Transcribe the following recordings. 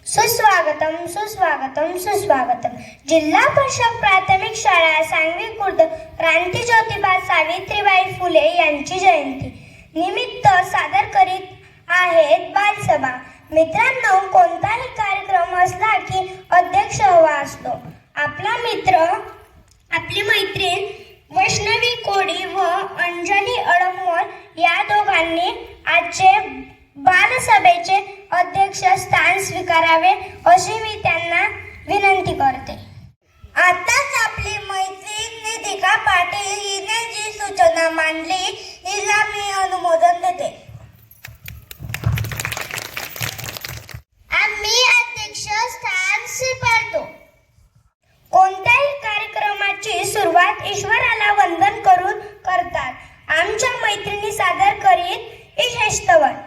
सुस्वागतम सुस्वागतम सुस्वागतम. जिल्हा परिषद प्राथमिक शाळा सांगवी खुर्द क्रांती ज्योतिबा सावित्रीबाई फुले यांची जयंती निमित्त सादर करीत आहेत बालसभा. मित्रांनो, कोणताही कार्यक्रम असला की अध्यक्ष हवा असतो. आपला मित्र, आपली मैत्रीण वैष्णवी कोडी व अंजली अडमोल या दोघांनी आजचे बालसभेचे अध्यक्ष स्थान स्वीकारावे अशी मी त्यांना विनंती करते. आताच आपली मैत्रीण निधिका पाटील हिने जी सूचना मांडली हिला मी अनुमोदन देते. आम्ही अध्यक्ष स्थान स्वीकारतो. कोणत्याही कार्यक्रमाची सुरुवात ईश्वराला वंदन करून करतात. आमच्या मैत्रिणी सादर करीत ईशस्तवन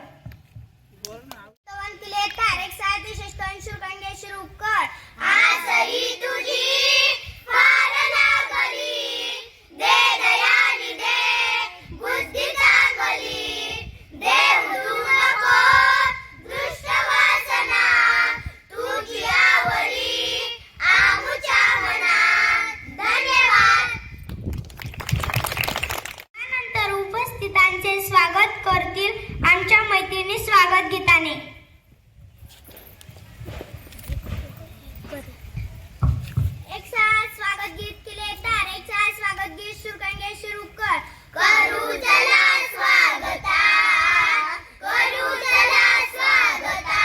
स्वागत करतील आमच्या मैत्रिणी स्वागत गीताने. एक साथ स्वागत गीत केले तर एक साथ स्वागत गीत सुरू करेंगे. शुरू कर. करू चला स्वागता, करू चला स्वागता,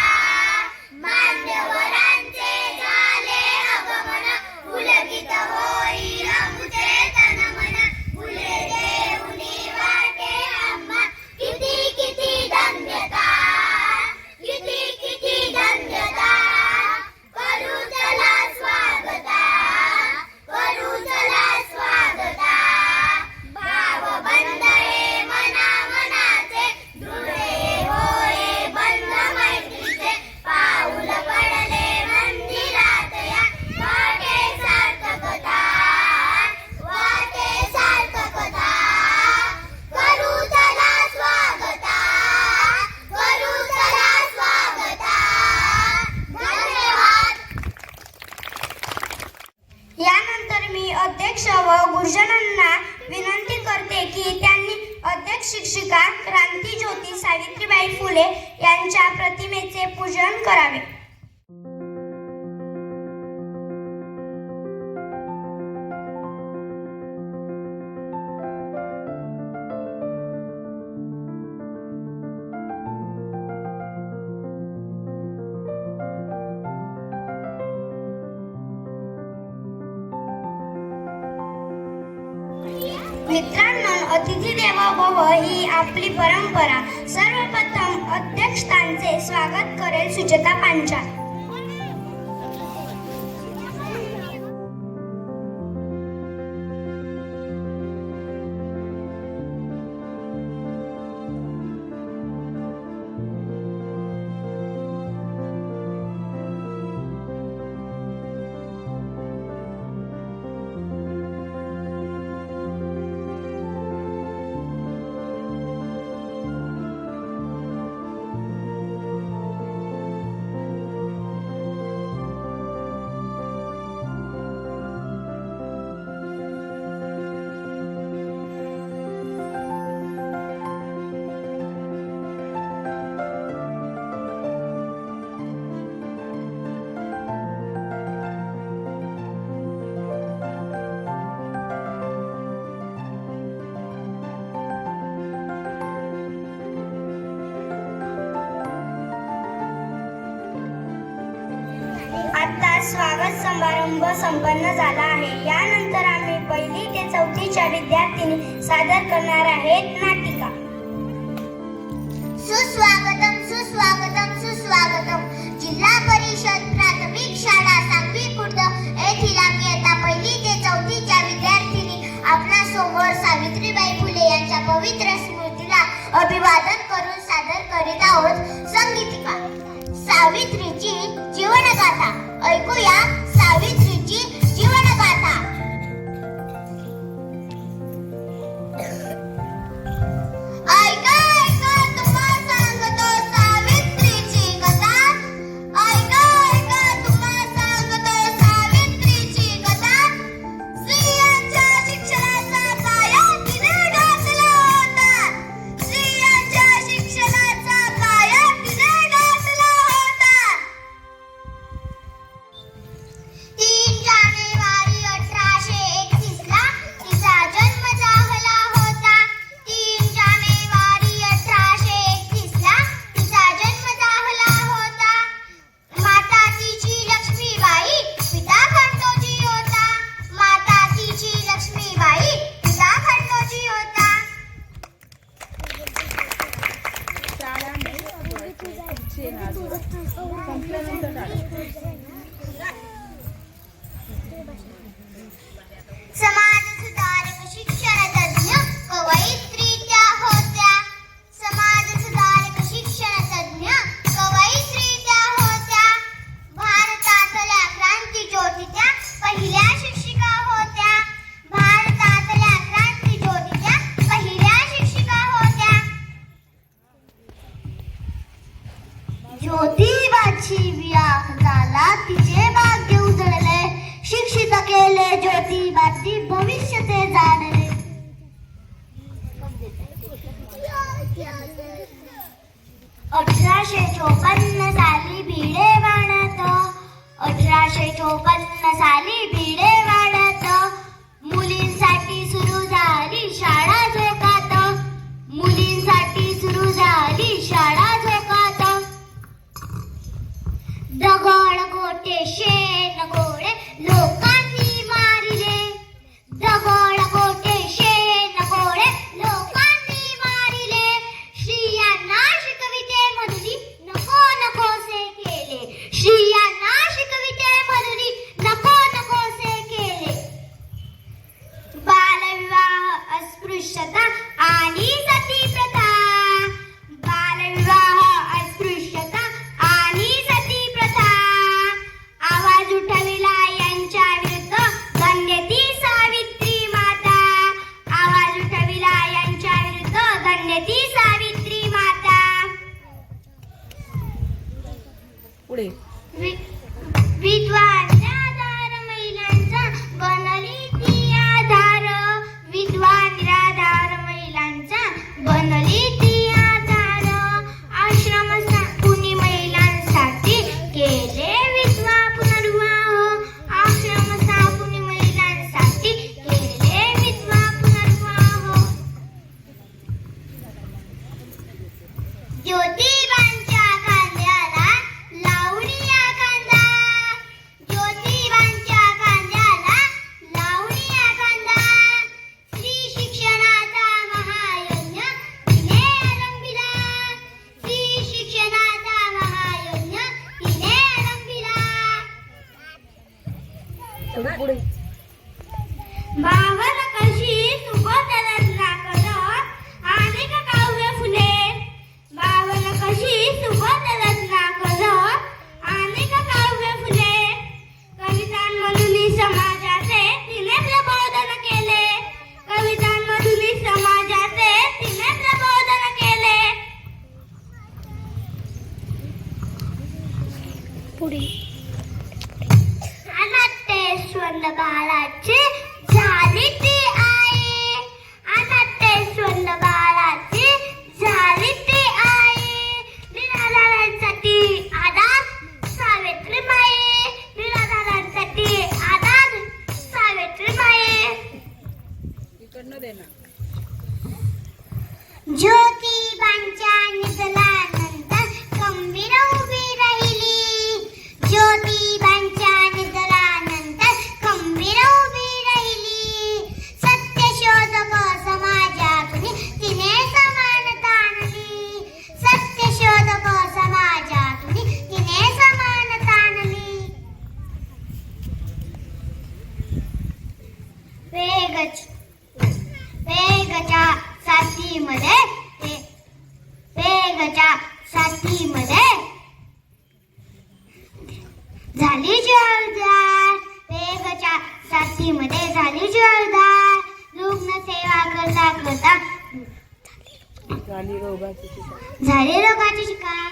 मान्यवरांचे झाले आगमन, फुलगीत होई रंगते तन मन, फुले देऊनी वाटे आम्हा किती किती धन्यता, किती किती धन्यता. करू चला स्वागता, करू चला स्वागता, भाव बंधये मना मनाचे, दृढे होय बंध मैत्रीचे, पाऊल पडले मंदिरात या वाटे सार्थकता, वाटे सार्थकता. करू चला स्वागता, करू चला स्वागता. धन्यवाद. यानंतर मी अध्यक्ष व गुरुजनांना विनंती करते की त्यांनी अध्यक्ष शिक्षिका क्रांती ज्योती सावित्रीबाई फुले यांच्या प्रतिमेचे पूजन करावे. मित्रांनो, अतिथी देवो भव ही आपली परंपरा. सर्वप्रथम अध्यक्षस्थानचे स्वागत करेल सुचेता पांचाळ. आता स्वागत समारंभ संपन्न झाला आहे. यानंतर आम्ही 1ली ते 4थीच्या विद्यार्थिनी सादर करणार आहेत नाटिका. सुस्वागतम सुस्वागतम सुस्वागतम. जिल्हा परिषद प्राथमिक शाळा सांगवी खुर्द येथील आम्ही आता 1ली ते 4थीच्या विद्यार्थिनी आपल्या समोर सावित्रीबाई फुले यांच्या पवित्र स्मृतीला अभिवादन करून सादर करीत आहोत संगीतिका सावित्रीची जीवनगाथा. ऐकूया सावित्रीची जीवनगाथा. ऐका ऐका तुम्हा सांगतो सावित्रीची कथा. ऐका समाजसुधारक शिक्षणतज्ञ कवयित्री त्या होत्या. समाजसुधारक शिक्षणतज्ञ कवयित्री त्या होत्या. भारतातल्या क्रांतिज्योतीच्या पहिल्या शिक्षिका होत्या. भारतातल्या क्रांतिज्योतीच्या पहिल्या शिक्षिका होत्या. ज्योतिबाची विवाह झाला, तिचे भाग्य उजळले. शिक्षित केले ज्योतिबाची, भविष्य ते जाणले. 1854 साली भिडे वाढत. 1854 साली भिडे वाढत. मुलींसाठी सुरू झाली शाळा झोकात. मुलींसाठी सुरू झाली शाळा झोकात. दगड गोटे शेण गोळे लोकांनी मारिले. दगड गोटे शेण गोळे लोकांनी मारिले. स्त्रियांना शिकविते म्हणून नको नकोसे केले. स्त्रियांना शिकविते म्हणून नको नकोसे केले. बालविवाह, अस्पृश्यता आणि सती प्रथा. बालविवाह, अस्पृश्यता आणि सती प्रथा. आवाज उठविला यांच्या विरुद्ध धन्यती सावित्री माता. आवाज उठविला यांच्या विरुद्ध धन्यती सावित्री माता. पुढे विधवा निराधार महिलांचा बनली ती आधार. विधवा निराधार महिलांचा बनली ती आधार. आश्रम स्थापनी महिलांसाठी केले विधवा पुनर्विवाह. आश्रम स्थापनी महिलांसाठी केले विधवा पुनर्विवाह. ज्योतिबांच्या खांद्याला लावणीया कांदा. ज्योतिबांच्या खांद्याला लावणीया कांदा. स्त्री शिक्षणाचा महायज्ञ तिने आरंभिला. स्त्री शिक्षणाचा महायज्ञ तिने आरंभिला. पुढे बावन कशी सुगोतरत्ना करत अनेक काव्य फुले. बावन कशी सुगोतरत्ना करत अनेक काव्य फुले. कवितांमधून समाजाचे तिने प्रबोधन केले. कवितांमधून समाजाचे तिने प्रबोधन केले. पुढे अनाथेश्वर बाळाची झाली ती आई. अनाथेश्वर बाळाची झाली ती आई. निराधारांसाठी आधार सावित्रीबाई. निराधारांसाठी आधार सावित्रीबाई. इकडनं दे ना. ज्योतिबांच्या निधनानंतर खंबीर उभी राहिली. ज्योतिबांच्या निधनानंतर खंबीर उभी राहिली. सत्यशोधक समाजातून तिने समानता आणली. सत्यशोधक समाजातून तिने समानता आणली. वेगच्या साथीमध्ये झाली जोरदार. वेगच्या साथीमध्ये झाली जोरदार. रुग्ण सेवा करता करता झाली रोगाची शिका. झाली रोगाची शिकार.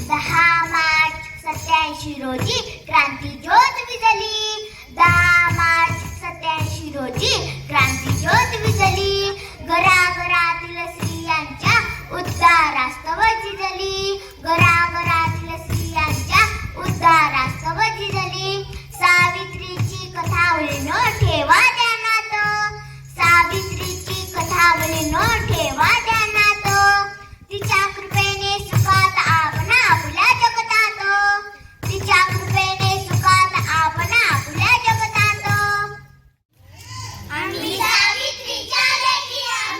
10 मार्च 87 रोजी क्रांतिज्योत विझली. 10 मार्च 87 रोजी क्रांतिज्योत विझली. घराघरातील स्त्रियांच्या उद्धारास्तव झिजली. घराघरातील स्त्रियांच्या उद्धारास्तव झिजली. सावित्रीची कथावळीन ठेवा ध्यानात. सावित्रीची कथावळीन ठेवा ध्यानात. तिच्या कृपेने सुखात आपण आपल्या जगतात. तिच्या कृपेने सुखात आपण आपल्या जगतात. आम्ही सावित्रीच्या लेकी आहोत.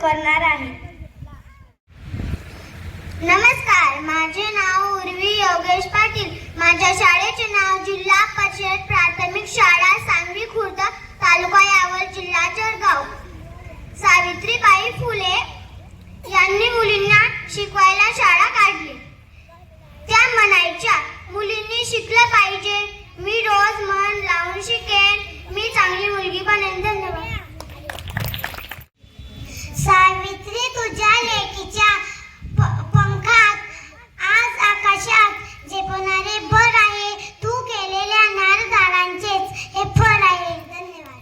करणार आहे. नमस्कार, माझे नाव उर्वी योगेश पाटील. माझ्या शाळेचे नाव जिल्हा परिषद प्राथमिक शाळा सांगवी खुर्द, तालुका यावल, जिल्हा जळगाव. सावित्रीबाई फुले यांनी मुलींना शिकवायला शाळा काढली. त्या म्हणायच्या, मुलींनी शिकलं पाहिजे, मी रोज मन लावून शिकेन, मी चांगली मुलगी बनेन. धन्यवाद. सावित्री, तुझ्या लेकीच्या पंखात आज आकाशात झेपणारे भर आहे, तू केलेल्या नारदारांचेच हे फळ आहे. धन्यवाद.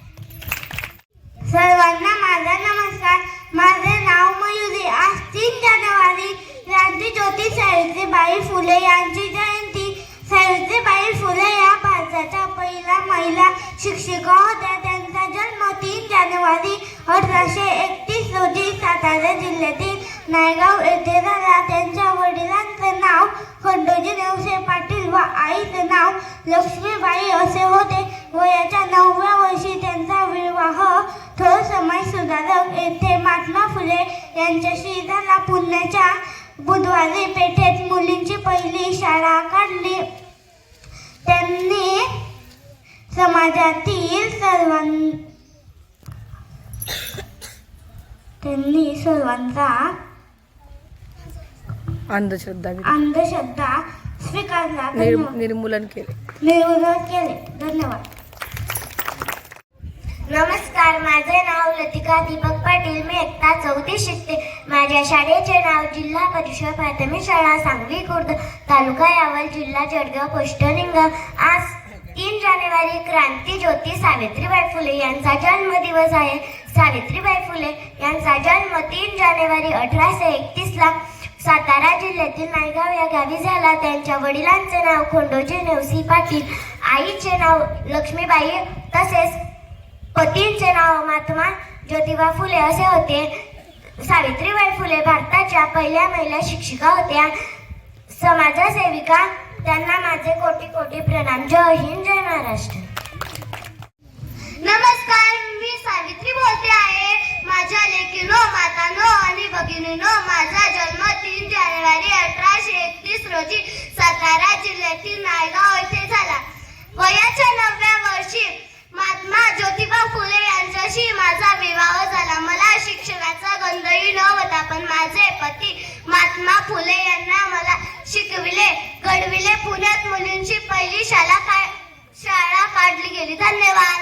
सर्वांना माझा नमस्कार. माझे नाव मयुरी. आज 3 जानेवारी क्रांतीज्योती सावित्रीबाई फुले यांची जयंती. सावित्रीबाई फुले या भारताच्या पहिल्या महिला शिक्षिका होत्या. त्यांचा जन्म 3 जानेवारी 1831 रोजी सातारा जिल्ह्यातील नायगाव येथे झाला. त्यांच्या वडिलांचे नाव खंडोजी नेवसे पाटील व आईचे नाव लक्ष्मीबाई असे होते. वयाच्या 9व्या वर्षी त्यांचा विवाह थोर समाज सुधारक येथे महात्मा फुले यांच्याशी झाला. पुण्याच्या बुधवारी पेठेत मुलींची पहिली शाळा काढली. त्यांनी समाजातील सर्वांचा अंधश्रद्धा स्वीकारला. निर्मूलन केले. धन्यवाद. नमस्कार, माझे नाव लतिका दीपक पाटील. मी इयत्ता 4थी शिकते. माझ्या शाळेचे नाव जिल्हा परिषद प्राथमिक शाळा सांगवी खुर्द, तालुका यावल, जिल्हा जळगाव, पोस्ट निमगाव. आज 3 जानेवारी क्रांतीज्योती सावित्रीबाई फुले यांचा जन्मदिवस आहे. सावित्रीबाई फुले यांचा जन्म 3 जानेवारी 1831 ला सातारा जिल्ह्यातील नायगाव या गावी झाला. त्यांच्या वडिलांचे नाव खंडोजी नेवसी पाटील, आईचे नाव लक्ष्मीबाई तसेच पतींचे नाव महात्मा ज्योतिबा फुले असे होते. सावित्रीबाई फुले भारताच्या पहिल्या महिला शिक्षिका होत्या, समाजसेविका. त्यांना माझे कोटी कोटी प्रणाम. जय हिंद, जय महाराष्ट्र. नमस्कार, मी सावित्री बोलते आहे. माझ्या लेकीनो, मातानो आणि भगिनीनो, माझा जन्म 3 जानेवारी 1831 रोजी सातारा जिल्ह्यातील नायगाव येथे झाला. वयाच्या 9व्या वर्षी महात्मा ज्योतिबा फुले यांच्याशी माझा विवाह झाला. मला शिक्षणाचा गंधही न होता, पण माझे पती महात्मा फुले यांना मला शिकविले, घडविले. पुण्यात मुलींची पहिली शाळा काढली गेली. धन्यवाद.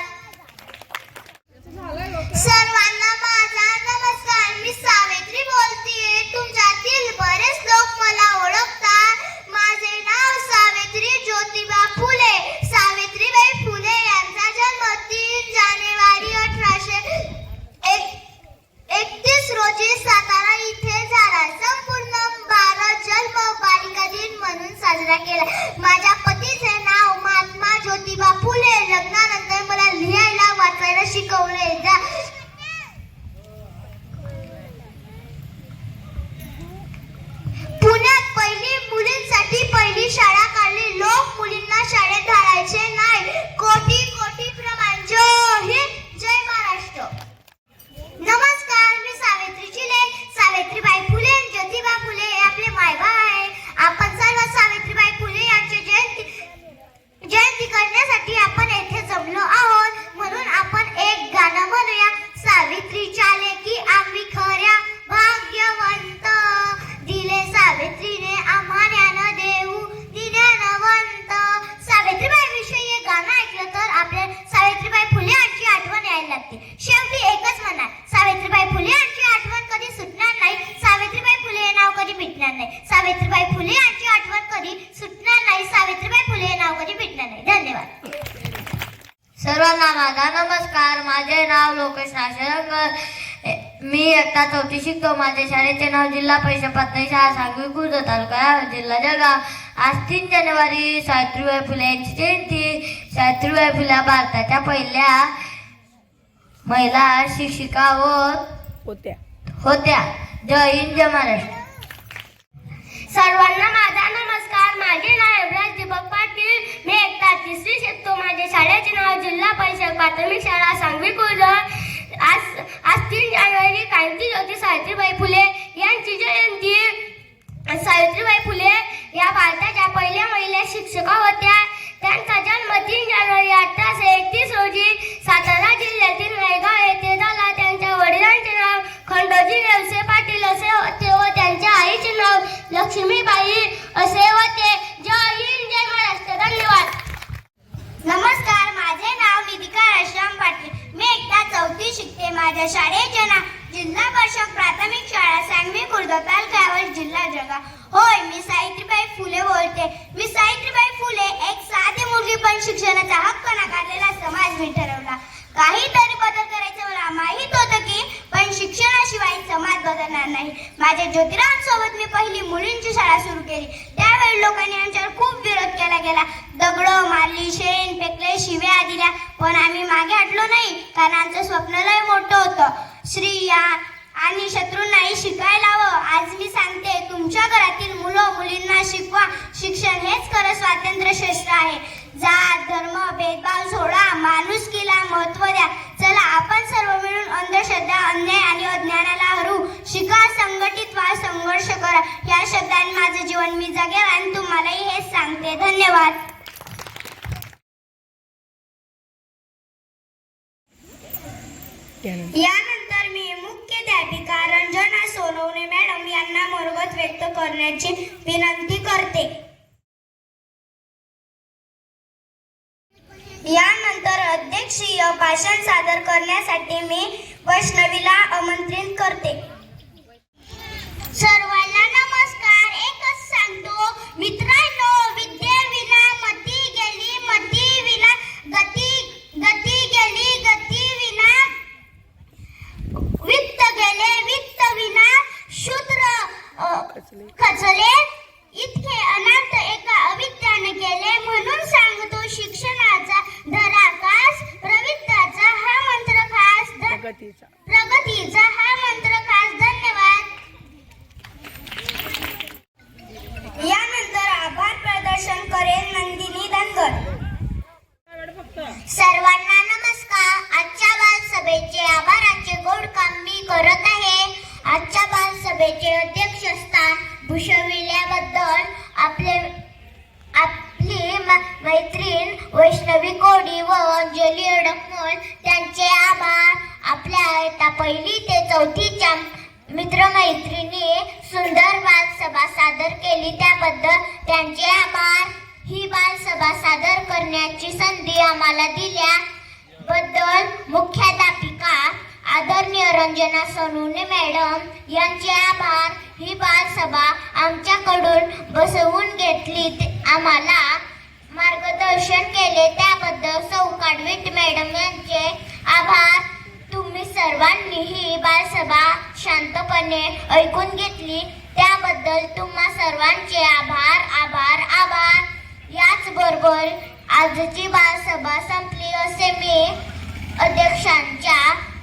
सर्वांना माझा नमस्कार. मी सावित्री बोलतेय. तुमच्यातील बरेच लोक मला ओळखतात. माझे नाव सावित्री ज्योतिबा फुले. सावित्रीबाई फुले यांचा जन्म 3 जानेवारी 1831 रोजी सातारा इथे झाला. संपूर्ण भारत जन्म बालिका दिन म्हणून साजरा केला. माझ्या पतीचे नाव महात्मा ज्योतिबा फुले. लग्नानंतर मला लिहायला वाचायला शिकवले. पुण्यात पहिली मुलींसाठी पहिली शाळा काढली. लोक मुलींना शाळेत घालायचे नाही. कोटी कोटी प्रमाण. जय हिंद, जय महाराष्ट्र. नमस्कार, मी सावित्रीची लेक सावित्रीबाई फुले. ज्योतिबा फुले हे आपले मायबा आहे. आपण सर्व सावित्रीबाई फुले यांची जयंती करण्यासाठी आपण येथे जमलो आहोत. म्हणून आपण एक गाणं म्हणूया. सावित्रीच्या लेकी आम्ही खऱ्या भाग्यवंत, दिले सावित्रीने आम्हा ज्ञान देऊ ज्ञानवंत. सावित्रीबाई विषयी हे गाणं ऐकलं तर आपल्या सावित्रीबाई फुले यांची आठवण यायला लागते. शेवटी एकच म्हणणार, सावित्रीबाई फुले यांची आठवण कधी सुटणार नाही. सावित्रीबाई फुले हे नाव कधी मिटणार नाही. सावित्रीबाई फुले यांची आठवण कधी सुटणार नाही. सावित्रीबाई फुले हे नाव कधी मिटणार नाही. धन्यवाद. सर्वांना माझा नमस्कार. माझे नाव लोकेश नाशरकर. मी इयत्ता 4थी शिकतो. माझ्या शाळेचे नाव जिल्हा परिषद प्राथमिक शाळा सांगवी खुर्द, तालुका जिल्हा जळगाव. आज 3 जानेवारी सावित्रीबाई फुले यांची जयंती. सावित्रीबाई फुले भारताच्या पहिल्या महिला शिक्षिका होत्या. जय हिंद, जय महाराष्ट्र. सर्वांना माझा नमस्कार. माझे नाव युवराज दीपक पाटील. मी इयत्ता 3री शिकतो. माझ्या शाळेचे नाव जिल्हा परिषद प्राथमिक शाळा सांगवी खुर्द. आज 3 जानेवारी क्रांतीज्योती सावित्रीबाई फुले यांची जयंती. सावित्रीबाई फुले या भारताच्या पहिल्या महिला शिक्षिका होत्या. त्यांचा जन्म 3 जानेवारी 1831 रोजी सातारा जिल्ह्यातील नायगाव येथे झाला. त्यांच्या वडिलांचे नाव खंडोजी नेवसे पाटील असे होते व त्यांच्या आईचे नाव लक्ष्मीबाई असे होते. जय हिंद, जय महाराष्ट्र. धन्यवाद. नमस्कार, माझे नाव निधिका राजाराम पाटील. मी एकदा 4थी शिकते. माझ्या शाळेचे नाव जिल्हा परिषद प्राथमिक शाळा सांगवी खुर्द, तालुका जिल्हा जळगाव. होय, मी सावित्रीबाई फुले बोलते. मी सावित्रीबाई फुले एक साधी मुलगी, पण शिक्षणाचा हक्क नाकारलेला समाज मी ठरवला. काहीतरी बदल करायचं मला माहित होतं की, पण शिक्षणाशिवाय समाज बदलणार नाही. माझ्या ज्योतिरावांसोबत मी पहिली मुलींची शाळा सुरू केली. त्यावेळी लोकांनी आमच्यावर खूप विरोध केला गेला. दगडं मारली, शेण फेकले, शिव्या दिल्या, पण आम्ही मागे हटलो नाही, कारण आमचं स्वप्न लय मोठं होतं. स्त्रिया आणि शत्रूंनाही शिकायला हवं. आज मी सांगते, तुमच्या घरातील मुलं मुलींना शिकवा. शिक्षण हेच खरं स्वातंत्र्य शस्त्र आहे. जात धर्म भेदभाव सोडा, माणुसकीला महत्त्व द्या. चला, आपण सर्व मिळून अंधश्रद्धा, अन्याय आणि अज्ञानाला हरू. शिका, संघटित व्हा, संघर्ष करा. या शब्दांनी माझं जीवन मी जगेल आणि तुम्हालाही हेच सांगते. धन्यवाद. यानंतर मी मुख्याध्यापिका रंजना सोनवणे मॅडम यांना मनोगत व्यक्त करण्याची विनंती करते. यानंतर अध्यक्षीय भाषण सादर करण्यासाठी मी वैष्णवीला आमंत्रित करते. सर्वांना नमस्कार. एकच सांगतो मित्रांनो, विद्येविना मती गेली, मती विना गती, गती गेली, गती विना वित्त गेले, वित्त विना शूद्र खचले. इतके अनंत एका अविद्याने केले. म्हणून सांगतो, शिक्षणाचा धराकास, प्रवृत्ताचा हा मंत्र खास, प्रगतीचा हा मंत्र खास. धन्यवाद. यानंतर आभार प्रदर्शन करेल नंदिनी धनगर. सर्वांना नमस्कार. आजच्या बालसभेचे आभाराचे गोड काम मी करत आहे. आजच्या बालसभेचे अध्यक्षस्थान भूषविल्याबद्दल आपली मैत्रीण वैष्णवी कोडी व अंजली अडकमोल त्यांचे आभार. आपल्या इयत्ता 1ली ते 4थीच्या मित्रमैत्रिणी सुंदर बालसभा सादर केली, त्याबद्दल त्यांचे आभार. ही बालसभा सादर करण्याची संधी आम्हाला दिल्याबद्दल मुख्याध्यापिका आदरणीय रंजना सोनवणे मॅडम यांचे आभार. ही बालसभा आमच्याकडून बसवून घेतली, आम्हाला मार्गदर्शन केले, त्याबद्दल सौ काडवीट मॅडम यांचे आभार. तुम्ही सर्वांनी ही बालसभा शांतपणे ऐकून घेतली, त्याबद्दल तुम्हा सर्वांचे आभार, आभार, आभार. याचबरोबर आजची बालसभा संपली असे मी अध्यक्षांच्या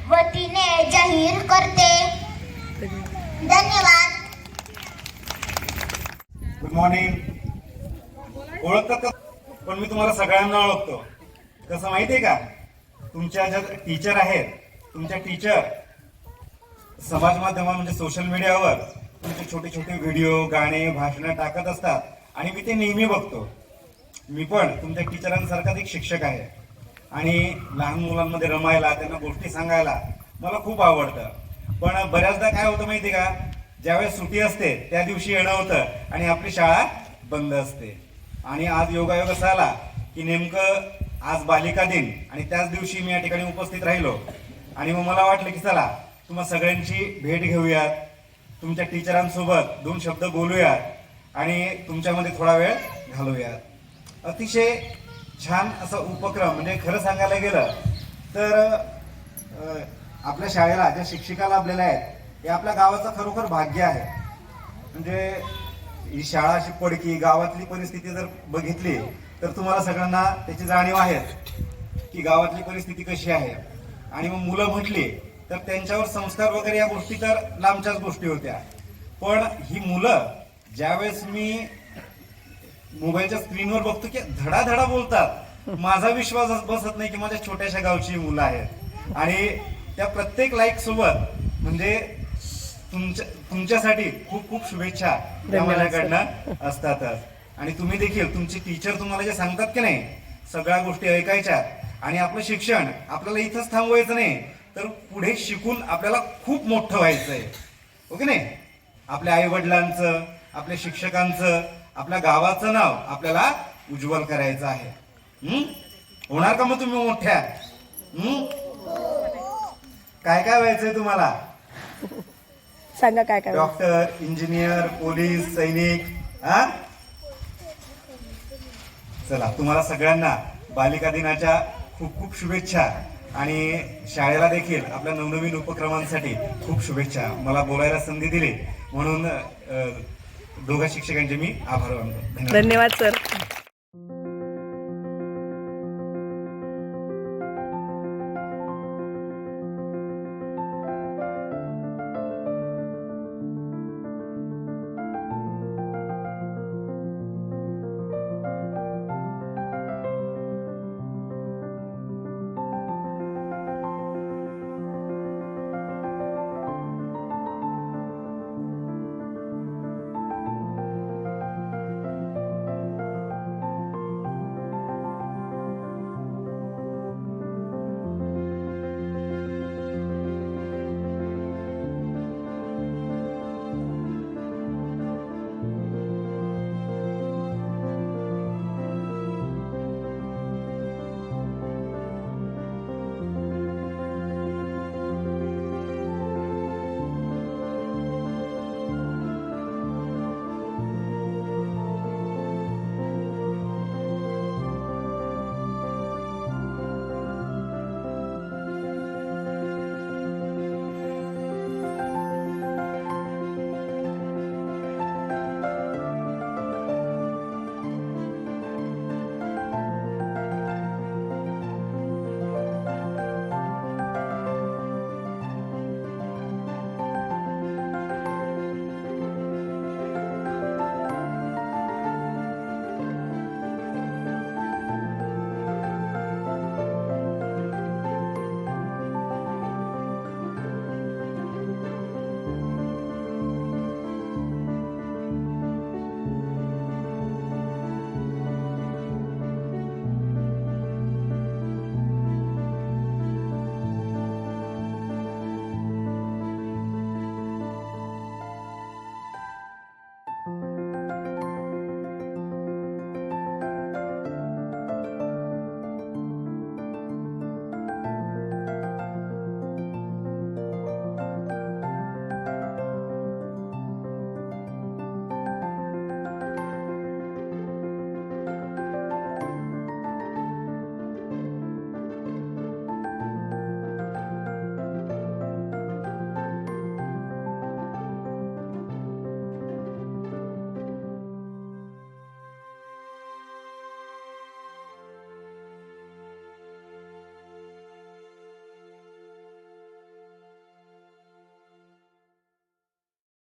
वतीने जाहीर करते. धन्यवाद. Good morning. ओळखतात का? पण मी तुम्हाला सगळ्यांना ओळखतो. कसं माहितीये का, तुमच्या ज्या टीचर आहेत, तुमच्या टीचर समाज माध्यमावर म्हणजे सोशल मीडियावर तुमचे छोटे छोटे व्हिडिओ, गाणे, भाषणं टाकत असतात आणि मी ते नेहमी बघतो. मी पण तुमच्या टीचरांसारखाच एक शिक्षक आहे आणि लहान मुलांमध्ये रमायला, त्यांना गोष्टी सांगायला मला खूप आवडतं. पण बऱ्याचदा काय होतं माहितीये का, ज्यावेळेस सुट्टी असते त्या दिवशी येणं होतं आणि आपली शाळा बंद असते. आणि आज योगायोग असा आला की नेमकं आज बालिका दिन आणि त्याच दिवशी मी या ठिकाणी उपस्थित राहिलो आणि मग मला वाटलं की चला तुम्हा सगळ्यांची भेट घेऊयात, तुमच्या टीचरांसोबत 2 शब्द बोलूयात आणि तुमच्यामध्ये थोडा वेळ घालूयात. अतिशय छान असा उपक्रम. म्हणजे खरं सांगायला गेलं तर आपल्या शाळेला ज्या शिक्षिका लाभलेल्या आहेत हे आपल्या गावाचं खरोखर भाग्य आहे. म्हणजे ही शाळा अशी पडकी, गावातली परिस्थिती जर बघितली तर तुम्हाला सगळ्यांना त्याची जाणीव आहे की गावातली परिस्थिती कशी आहे. आणि मग मुलं म्हटली तर त्यांच्यावर संस्कार वगैरे या गोष्टी तर लांबच्याच गोष्टी होत्या. पण ही मुलं ज्यावेळेस मी मोबाईलच्या स्क्रीनवर बघतो की धडाधडा बोलतात, माझा विश्वास बसत नाही की माझ्या छोट्याशा गावची मुलं आहेत. आणि त्या प्रत्येक लाईक सोबत म्हणजे तुमच्यासाठी खूप खूप शुभेच्छा या धन्यवाद, माझ्याकडनं असतातच. आणि तुम्ही देखील तुमचे टीचर तुम्हाला जे सांगतात की नाही सगळ्या गोष्टी ऐकायच्या. आणि आपलं शिक्षण आपल्याला इथंच थांबवायचं नाही, तर पुढे शिकून आपल्याला खूप मोठं व्हायचंय. ओके नाही? आपल्या आई वडिलांचं, आपल्या शिक्षकांचं, आपल्या गावाचं नाव आपल्याला उज्ज्वल करायचं आहे. होणार का मग तुम्ही मोठ्या? काय काय व्हायचंय तुम्हाला? सांगा काय काय. डॉक्टर, इंजिनियर, पोलीस, सैनिक. हा, चला तुम्हाला सगळ्यांना बालिका दिनाच्या खूप खूप शुभेच्छा. आणि शाळेला देखील आपल्या नवनवीन उपक्रमांसाठी खूप शुभेच्छा. मला बोलायला संधी दिली म्हणून दोघा शिक्षकांचे मी आभार मानतो. धन्यवाद. धन्यवाद सर.